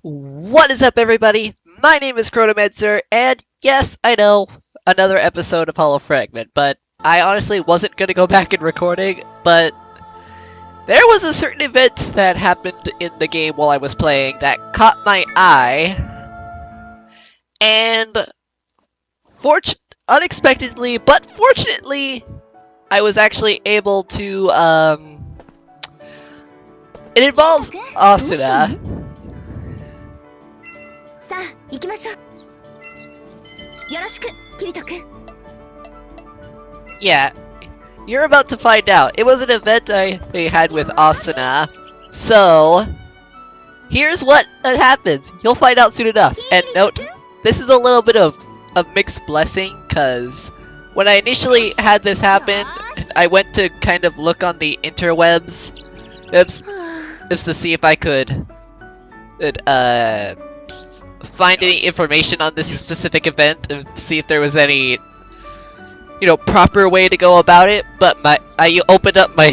What is up, everybody? My name is Chronomancer, and yes, I know, another episode of Hollow Fragment, but I honestly wasn't gonna go back in recording, but there was a certain event that happened in the game while I was playing that caught my eye, and unexpectedly, but fortunately, I was actually able to, it involves Asuna. Yeah, you're about to find out. It was an event I had with Asuna, so here's what happens. You'll find out soon enough. And note, this is a little bit of a mixed blessing, because when I initially had this happen, I went to kind of look on the interwebs just to see if I could find any information on this specific event and see if there was any, proper way to go about it. But I opened up my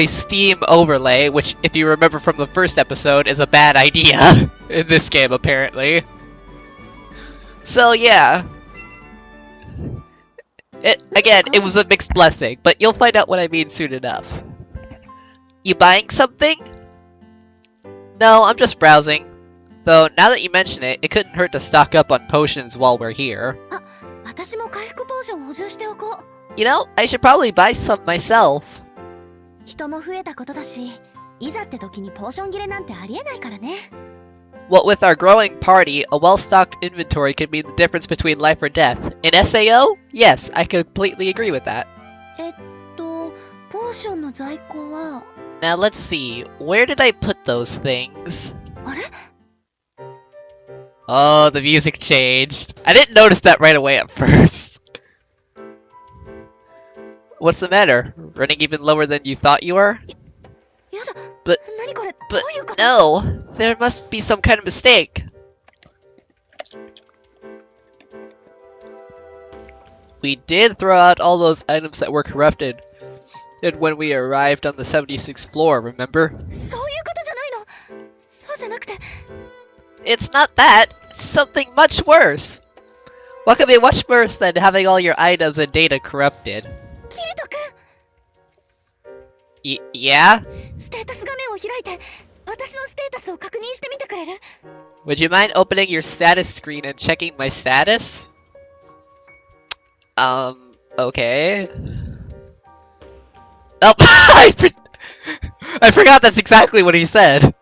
Steam overlay, which, if you remember from the first episode, is a bad idea in this game, apparently. So yeah, it was a mixed blessing, but you'll find out what I mean soon enough. You buying something? No, I'm just browsing. Though, now that you mention it, it couldn't hurt to stock up on potions while we're here. You know, I should probably buy some myself. What with our growing party, a well-stocked inventory could mean the difference between life or death. In SAO? Yes, I completely agree with that. Now let's see, where did I put those things? Oh, the music changed. I didn't notice that right away at first. What's the matter? Running even lower than you thought you were? But no, there must be some kind of mistake. We did throw out all those items that were corrupted. And when we arrived on the 76th floor, remember? It's not that. It's something much worse. What could be much worse than having all your items and data corrupted? Yeah? Would you mind opening your status screen and checking my status? Okay. Oh, I forgot that's exactly what he said.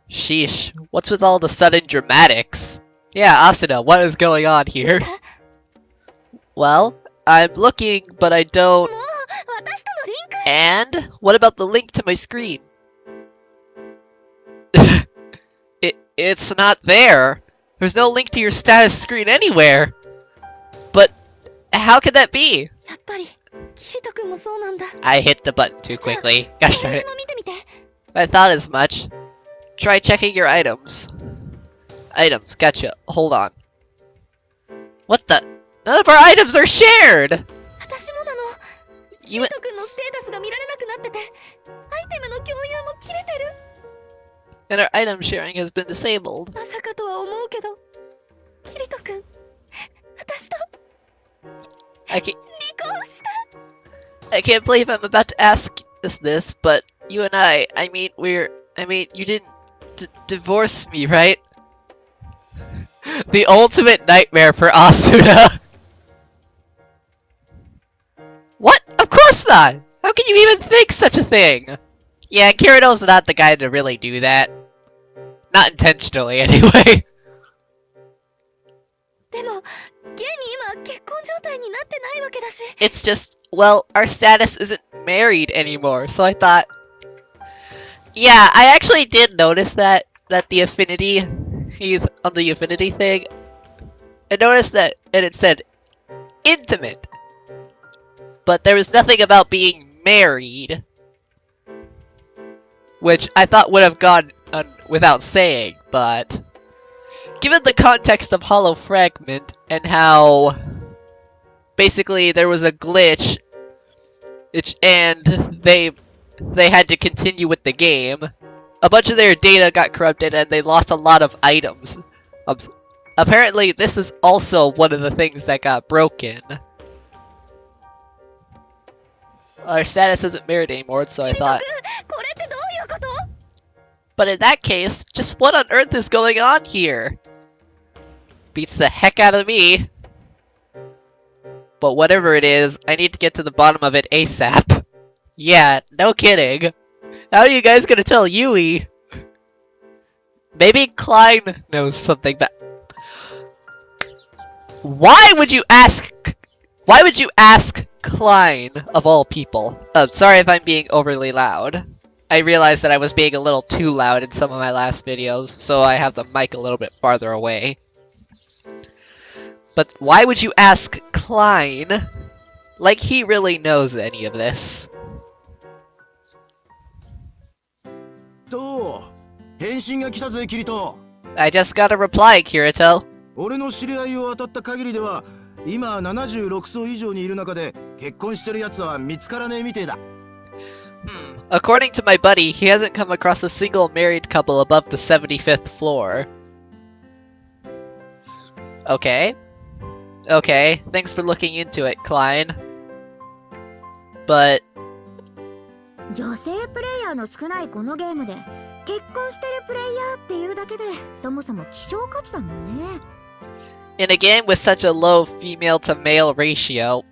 Sheesh, what's with all the sudden dramatics? Yeah, Asuna, what is going on here? Well, I'm looking, but I don't... And? What about the link to my screen? It's not there. There's no link to your status screen anywhere. But how could that be? I hit the button too quickly. Gosh darn it. I thought as much. Try checking your items. Items, gotcha. Hold on. What the? None of our items are shared! And our item sharing has been disabled. I can't believe I'm about to ask this, but you and I mean, you didn't divorce me, right? The ultimate nightmare for Asuna. What? Of course not! How can you even think such a thing? Yeah, Kirito's not the guy to really do that. Not intentionally, anyway. It's just, well, our status isn't married anymore, so I thought... Yeah, I actually did notice that the affinity, he's on the affinity thing. I noticed that, and it said intimate. But there was nothing about being married. Which I thought would have gone without saying, but... Given the context of Hollow Fragment, and how... Basically, there was a glitch, and they had to continue with the game, a bunch of their data got corrupted and they lost a lot of items. Apparently, this is also one of the things that got broken. Our status isn't mirrored anymore, so I thought... But in that case, just what on earth is going on here? Beats the heck out of me. But whatever it is, I need to get to the bottom of it ASAP. Yeah, no kidding. How are you guys gonna tell Yui? Maybe Klein knows something, but... Why would you ask Klein, of all people? Sorry if I'm being overly loud. I realized that I was being a little too loud in some of my last videos, so I have the mic a little bit farther away. But why would you ask Klein? Like he really knows any of this. I just got a reply, Kirito. According to my buddy, he hasn't come across a single married couple above the 75th floor. Okay. Okay, thanks for looking into it, Klein. But... in a game with such a low female-to-male ratio,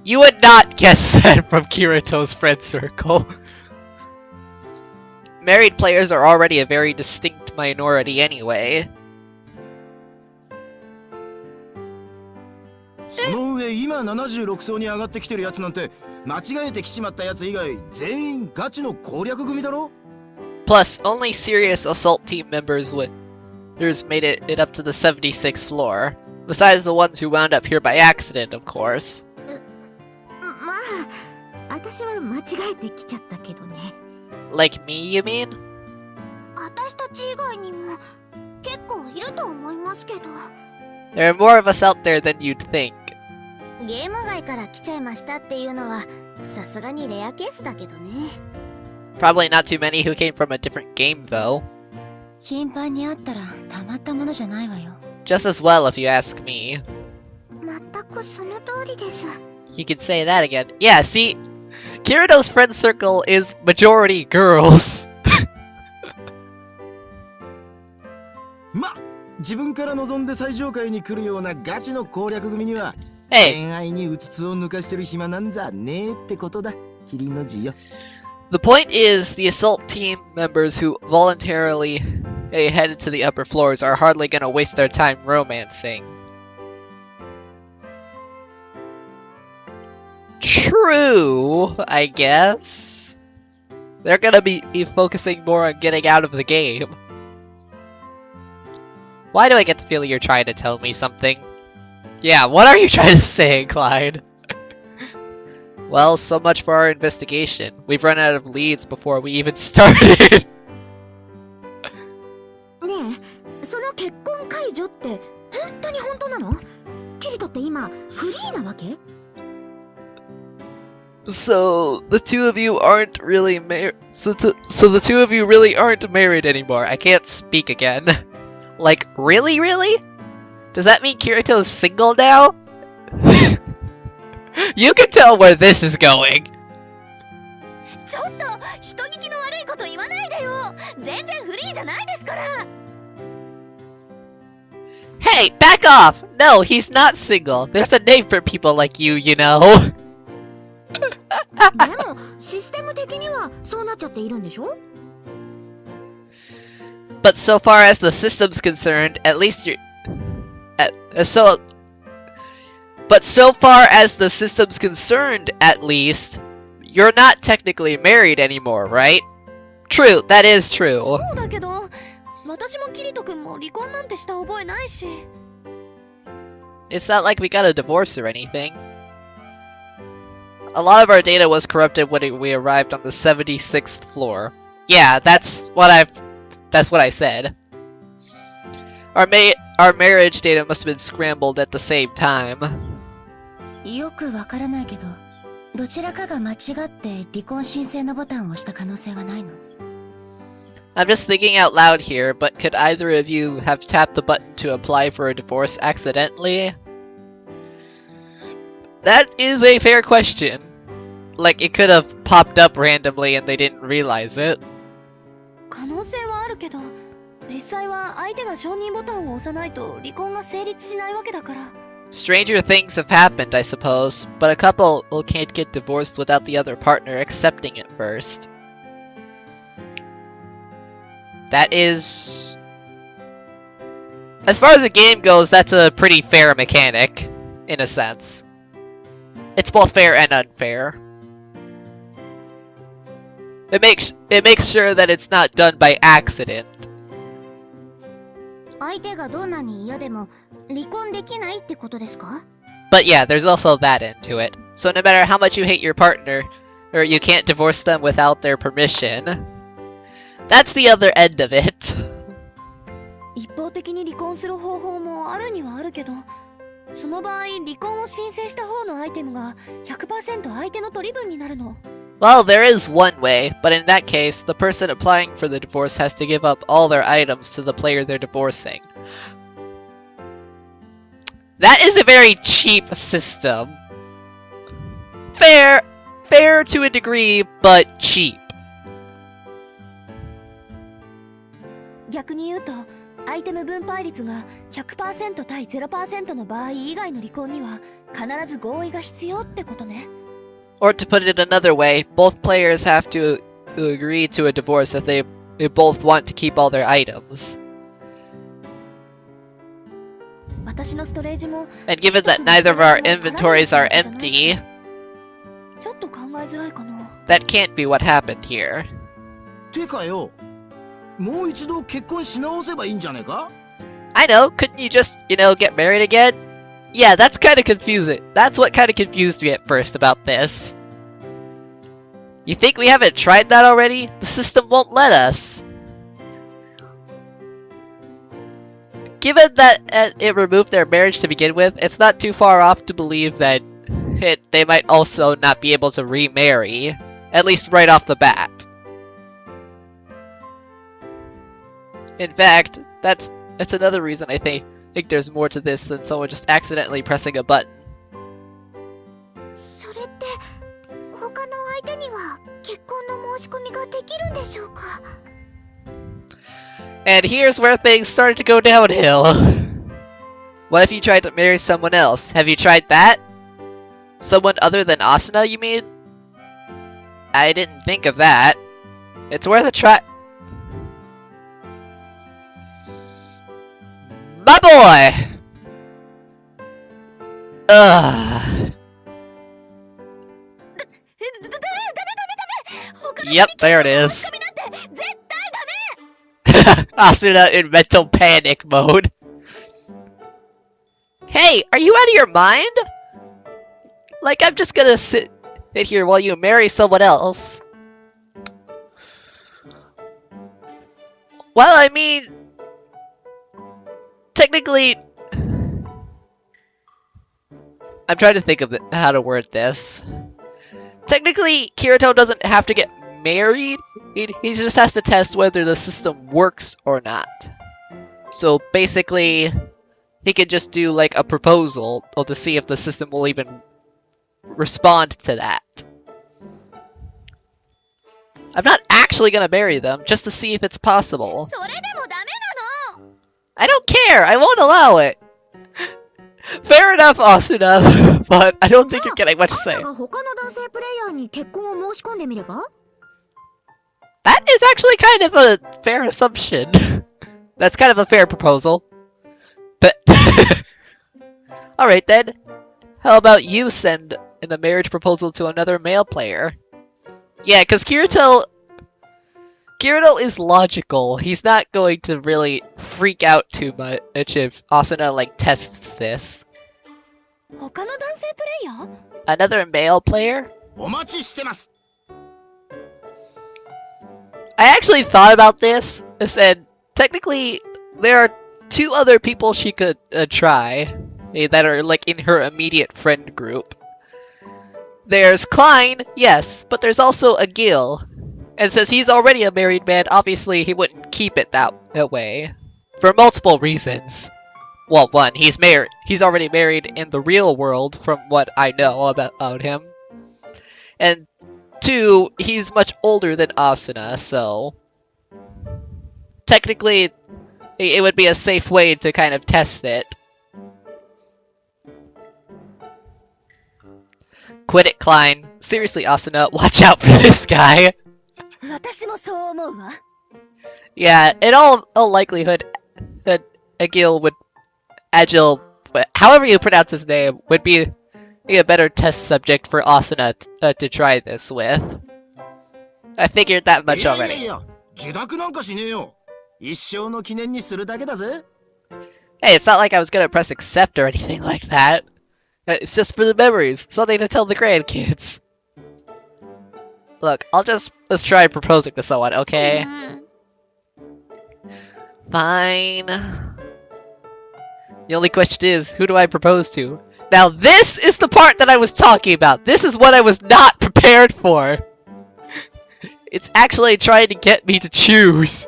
you would not guess that from Kirito's friend circle. Married players are already a very distinct minority anyway. Plus, only serious assault team members made it up to the 76th floor. Besides the ones who wound up here by accident, of course. Like me, you mean? There are more of us out there than you'd think. Probably not too many who came from a different game, though. Just as well, if you ask me. You can say that again. Yeah, see? Kirito's friend circle is majority girls. Hey! The point is, the assault team members who voluntarily headed to the upper floors are hardly gonna waste their time romancing. True, I guess. They're gonna be focusing more on getting out of the game. Why do I get the feeling you're trying to tell me something? Yeah, what are you trying to say, Clyde? Well, so much for our investigation. We've run out of leads before we even started. So the two of you aren't really married. So the two of you really aren't married anymore. I can't speak again. Like, really? Does that mean Kirito's single now? You can tell where this is going. Hey, back off! No, he's not single. There's a name for people like you, you know. But so far as the system's concerned, at least you're... But so far as the system's concerned, at least, you're not technically married anymore, right? True, that is true. It's not like we got a divorce or anything. A lot of our data was corrupted when we arrived on the 76th floor. Yeah, that's what I said. Our marriage data must have been scrambled at the same time. I'm just thinking out loud here, but could either of you have tapped the button to apply for a divorce accidentally? That is a fair question. Like, it could have popped up randomly and they didn't realize it. 可能性はあるけど、実際は相手が承認ボタンを押さないと離婚が成立しないわけだから。Stranger things have happened, I suppose, but a couple can't get divorced without the other partner accepting it first. That is... As far as the game goes, that's a pretty fair mechanic, in a sense. It's both fair and unfair. It makes sure that it's not done by accident. 相手がどんなに嫌でも離婚できないってことですか? But yeah, there's also that end to it. So no matter how much you hate your partner, or you can't divorce them without their permission, that's the other end of it. 一方的に離婚する方法もあるにはあるけど、その場合離婚を申請した方のアイテムが 100% 相手の取り分になるの。Well, there is one way, but in that case, the person applying for the divorce has to give up all their items to the player they're divorcing. That is a very cheap system. Fair to a degree, but cheap. 逆に言うと、アイテム分配率が 100% 対 0% の場合以外の離婚には必ず合意が必要ってことね。Or to put it another way, both players have to agree to a divorce if they both want to keep all their items. 私のストレージも And given that neither of our inventories are empty, ちょっと考えづらいかな。that can't be what happened here. てかよ、もう一度結婚し直せばいいんじゃねえか? I know, couldn't you just, get married again? Yeah, that's kind of confusing. That's what kind of confused me at first about this. You think we haven't tried that already? The system won't let us. Given that it removed their marriage to begin with, it's not too far off to believe that they might also not be able to remarry, at least right off the bat. In fact, that's another reason I think there's more to this than someone just accidentally pressing a button. それって他の相手には結婚の申し込みができるんでしょうか? And here's where things started to go downhill. What if you tried to marry someone else? Have you tried that? Someone other than Asuna, you mean? I didn't think of that. It's worth a try. My boy! Ugh. Yep, there it is. Asuna in mental panic mode. Hey, are you out of your mind? Like, I'm just gonna sit here while you marry someone else. Well, I mean... Technically... I'm trying to think of how to word this. Technically, Kirito doesn't have to get married. He just has to test whether the system works or not. So basically, he could just do like a proposal to see if the system will even respond to that. I'm not actually gonna marry them, just to see if it's possible. I don't care! I won't allow it! Fair enough, Asuna, but I don't think you're getting much to say. That is actually kind of a fair assumption. That's kind of a fair proposal. But... Alright then. How about you send in a marriage proposal to another male player? Yeah, because Kirito is logical. He's not going to really freak out too much if Asuna, like, tests this. Another male player? I actually thought about this and said, technically, there are two other people she could try that are, like, in her immediate friend group. There's Klein, yes, but there's also Agil. And since he's already a married man, obviously he wouldn't keep it that way. For multiple reasons. Well, one, he's married. He's already married in the real world, from what I know about him. And two, he's much older than Asuna, so technically it would be a safe way to kind of test it. Quit it, Klein. Seriously, Asuna, watch out for this guy. 私もそう思うわ。 Yeah, in all likelihood, Agil, however you pronounce his name, would be a better test subject for Asuna to try this with. I figured that much いや already. いや、受諾なんかしねえよ。一生の記念にするだけだぜ。 Hey, it's not like I was gonna press accept or anything like that. It's just for the memories, something to tell the grandkids. Look, let's try proposing to someone, okay? うん Fine. The only question is, who do I propose to? Now this is the part that I was talking about. This is what I was not prepared for. It's actually trying to get me to choose.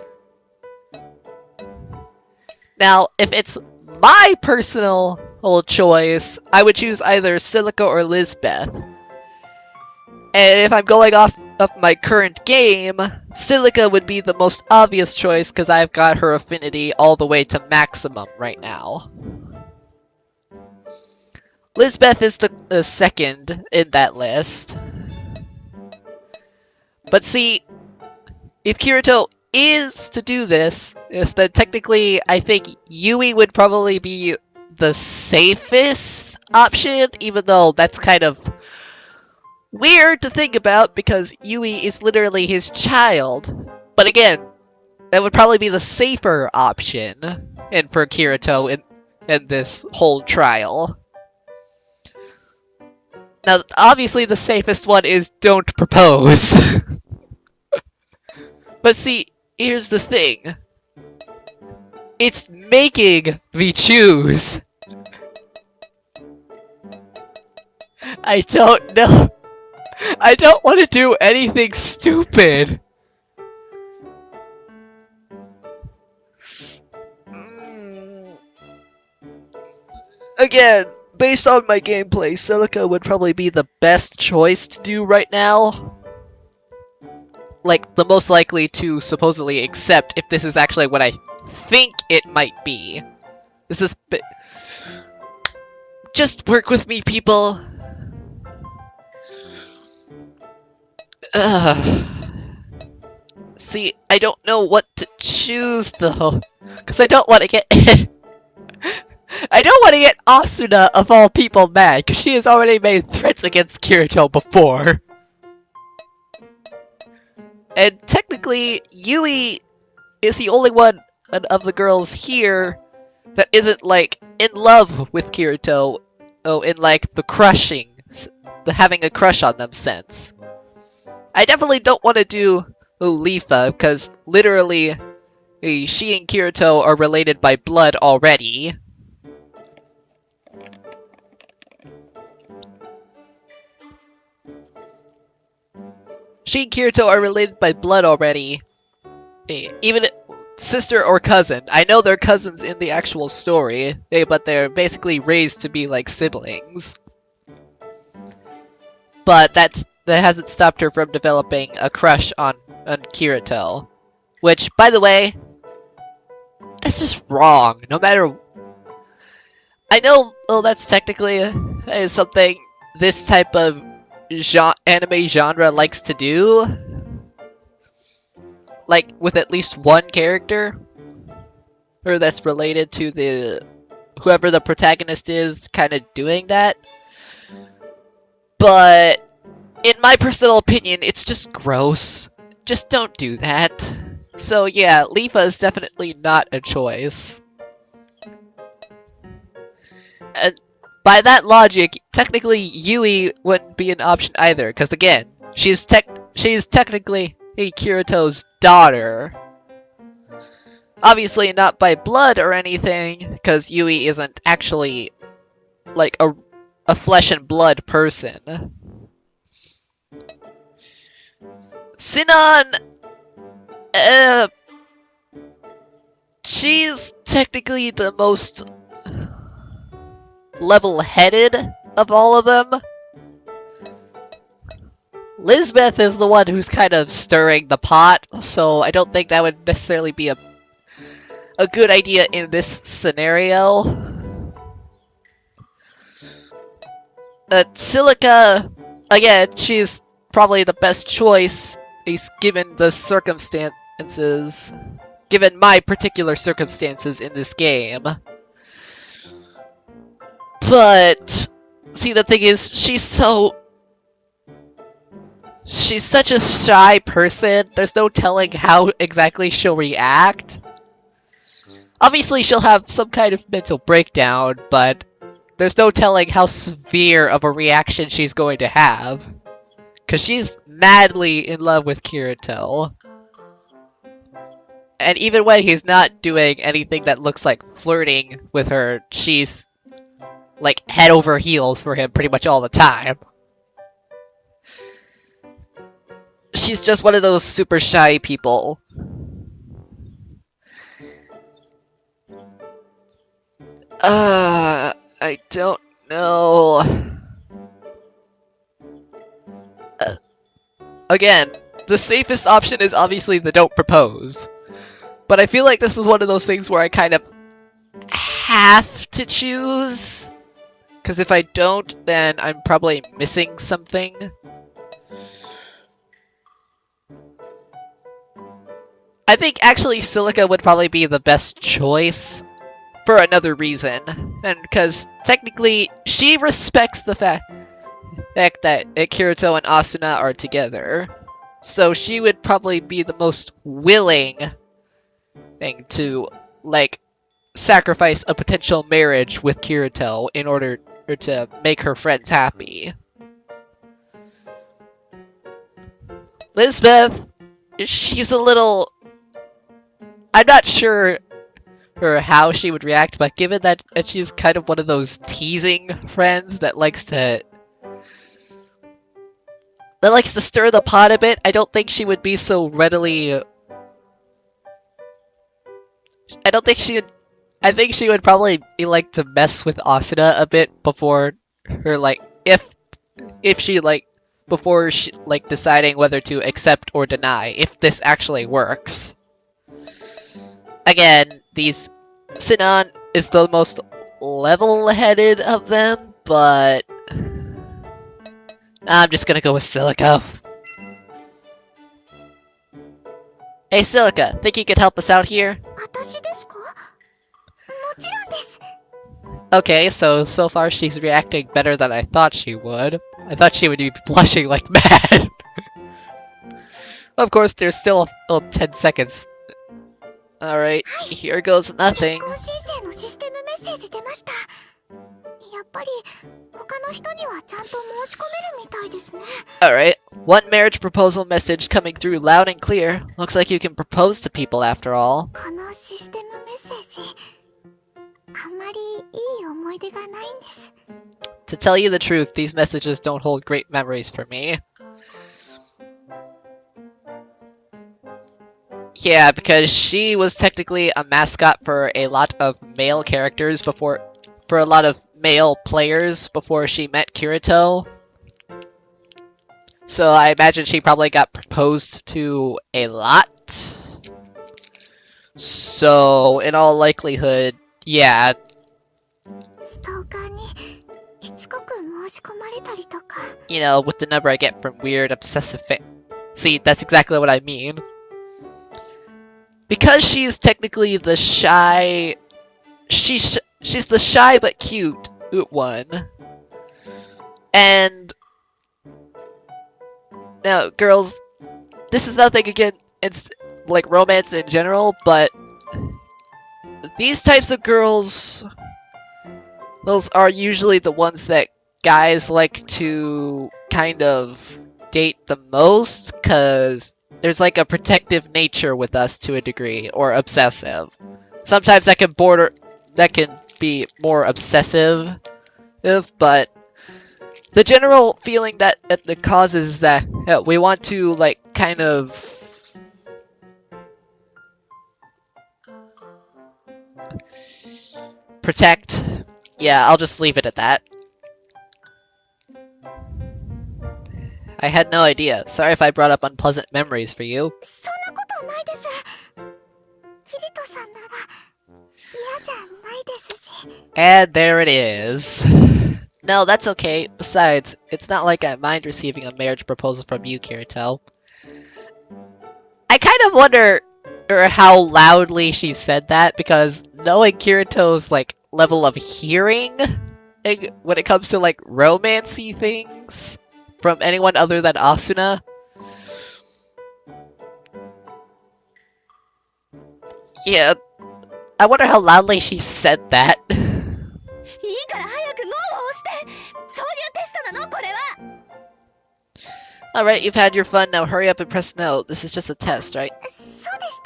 Now, if it's my personal choice, I would choose either Silica or Lisbeth. And if I'm going off of my current game, Silica would be the most obvious choice because I've got her affinity all the way to maximum right now. Lisbeth is the second in that list. But see, if Kirito is to do this, then technically I think Yui would probably be the safest option, even though that's kind of weird to think about because Yui is literally his child. But again, that would probably be the safer option and for Kirito in this whole trial. Now, obviously the safest one is don't propose. But see, here's the thing. It's making me choose. I don't know. I don't want to do anything stupid. Again, based on my gameplay, Silica would probably be the best choice to do right now. Like, the most likely to supposedly accept if this is actually what I think it might be. This is... Just work with me, people. See, I don't know what to choose, though. Because I don't want to get... I don't want to get Asuna, of all people, mad, because she has already made threats against Kirito before. And technically, Yui is the only one of the girls here that isn't, like, in love with Kirito. Oh, in, like, the crushing, the having a crush on them sense. I definitely don't want to do Lifa, because literally, she and Kirito are related by blood already. She and Kirito are related by blood already. Even sister or cousin. I know they're cousins in the actual story, but they're basically raised to be like siblings. But that hasn't stopped her from developing a crush on Kirito. Which, by the way, that's just wrong. No matter... I know that's technically something this type of anime genre likes to do. Like, with at least one character. Or that's related to whoever the protagonist is kind of doing that. But, in my personal opinion, it's just gross. Just don't do that. So yeah, Lifa is definitely not a choice. And by that logic, technically Yui wouldn't be an option either, because again, she's technically Kirito's daughter. Obviously not by blood or anything, because Yui isn't actually like a flesh and blood person. Sinon, she's technically the most level-headed of all of them. Lisbeth is the one who's kind of stirring the pot, so I don't think that would necessarily be a good idea in this scenario. Silica, again, she's probably the best choice, at least given the circumstances, given my particular circumstances in this game. But, see, the thing is, she's such a shy person, there's no telling how exactly she'll react. Obviously, she'll have some kind of mental breakdown, but there's no telling how severe of a reaction she's going to have. Because she's madly in love with Kirito. And even when he's not doing anything that looks like flirting with her, she's like head over heels for him pretty much all the time. She's just one of those super shy people. I don't know. Again, the safest option is obviously the don't propose. But I feel like this is one of those things where I kind of have to choose. Because if I don't, then I'm probably missing something. I think actually Silica would probably be the best choice. For another reason, and because technically she respects the fact that Kirito and Asuna are together, so she would probably be the most willing thing to, like, sacrifice a potential marriage with Kirito in order to make her friends happy. Lisbeth, she's a little... I'm not sure how she would react, but given that she's kind of one of those teasing friends that likes to stir the pot a bit, I don't think she would be so readily... I think she would probably be like to mess with Asuna a bit before her, like, before she, like, deciding whether to accept or deny, if this actually works. Again, Sinon is the most level-headed of them, but I'm just gonna go with Silica. Hey Silica, think you could help us out here? Okay, so far she's reacting better than I thought she would. I thought she would be blushing like mad. Of course, there's still 10 seconds. Alright, here goes nothing. Alright, one marriage proposal message coming through loud and clear. Looks like you can propose to people after all. To tell you the truth, these messages don't hold great memories for me. Yeah, because she was technically a mascot for a lot of male characters for a lot of male players before she met Kirito. So I imagine she probably got proposed to a lot. So, in all likelihood, yeah. You know, with the number I get from weird obsessive See, that's exactly what I mean. Because she's technically the shy... She's the shy but cute one. And... Now, girls, this is nothing against, like, romance in general, but... These types of girls... Those are usually the ones that guys like to kind of date the most, because there's like a protective nature with us to a degree, or obsessive. Sometimes that can be more obsessive, but the general feeling that it causes is that we want to like kind of... protect. Yeah, I'll just leave it at that. I had no idea. Sorry if I brought up unpleasant memories for you. そんなことないです。キリトさんなら嫌じゃないですし。 And there it is. No, that's okay. Besides, it's not like I mind receiving a marriage proposal from you, Kirito. I kind of wonder how loudly she said that, because knowing Kirito's, like, level of hearing when it comes to, like, romancy things from anyone other than Asuna. Yeah, I wonder how loudly she said that. いいから早くゴーを押して。そういうテストなのこれは。 Alright, you've had your fun, now hurry up and press no. This is just a test, right? そうでし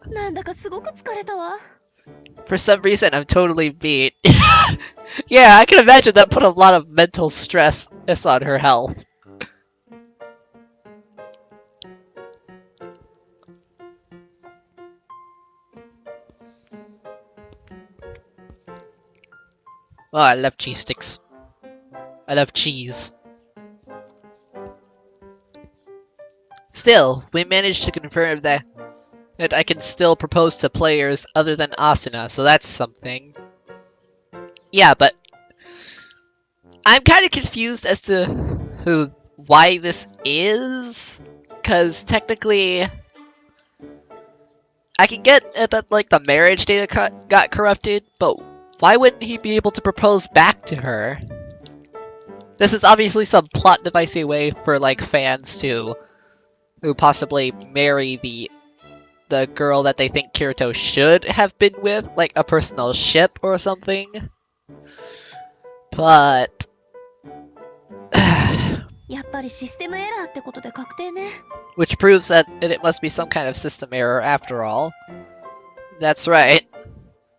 た。なんだかすごく疲れたわ。 For some reason, I'm totally beat. Yeah, I can imagine that put a lot of mental stress on her health. Oh, I love cheese sticks. I love cheese. Still, we managed to confirm that I can still propose to players other than Asuna, so that's something. Yeah, but I'm kind of confused as to why this is, because technically I can get that like the marriage data got corrupted, but why wouldn't he be able to propose back to her? This is obviously some plot devicey way for like fans to who possibly marry the girl that they think Kirito should have been with, like a personal ship or something. But やっぱりシステムエラーってことで確定ね。 which proves that it must be some kind of system error after all. That's right.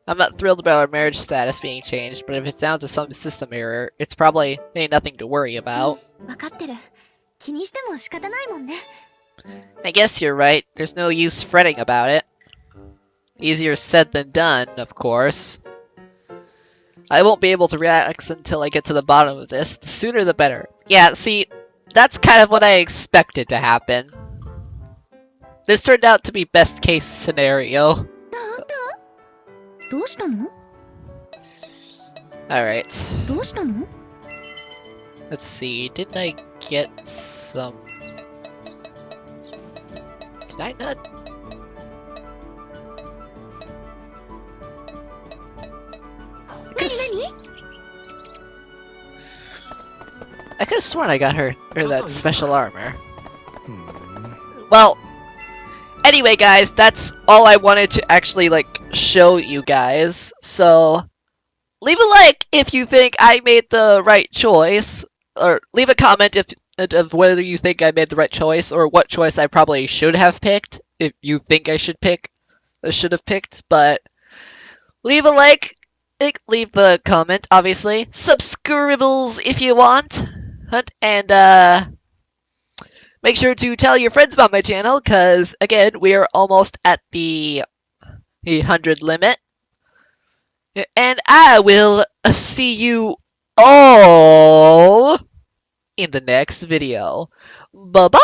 I'm not thrilled about our marriage status being changed, but if it's down to some system error, it's probably ain't nothing to worry about. わかってる。気にしても仕方ないもんね。 I guess you're right. There's no use fretting about it. Easier said than done, of course. I won't be able to relax until I get to the bottom of this. The sooner the better. Yeah, see, that's kind of what I expected to happen. This turned out to be best case scenario. どうしたの？ Alright. どうしたの？ Let's see, didn't I get some... Did I not? I could have sworn I got her that special armor. Well, anyway guys, that's all I wanted to actually like show you guys. So leave a like if you think I made the right choice, or leave a comment of whether you think I made the right choice or what choice I probably should have picked if you think I should have picked. But leave a like, leave the comment, obviously. Subscribbles if you want. And make sure to tell your friends about my channel, because again, we are almost at the 100 limit. And I will see you all in the next video. Bye-bye!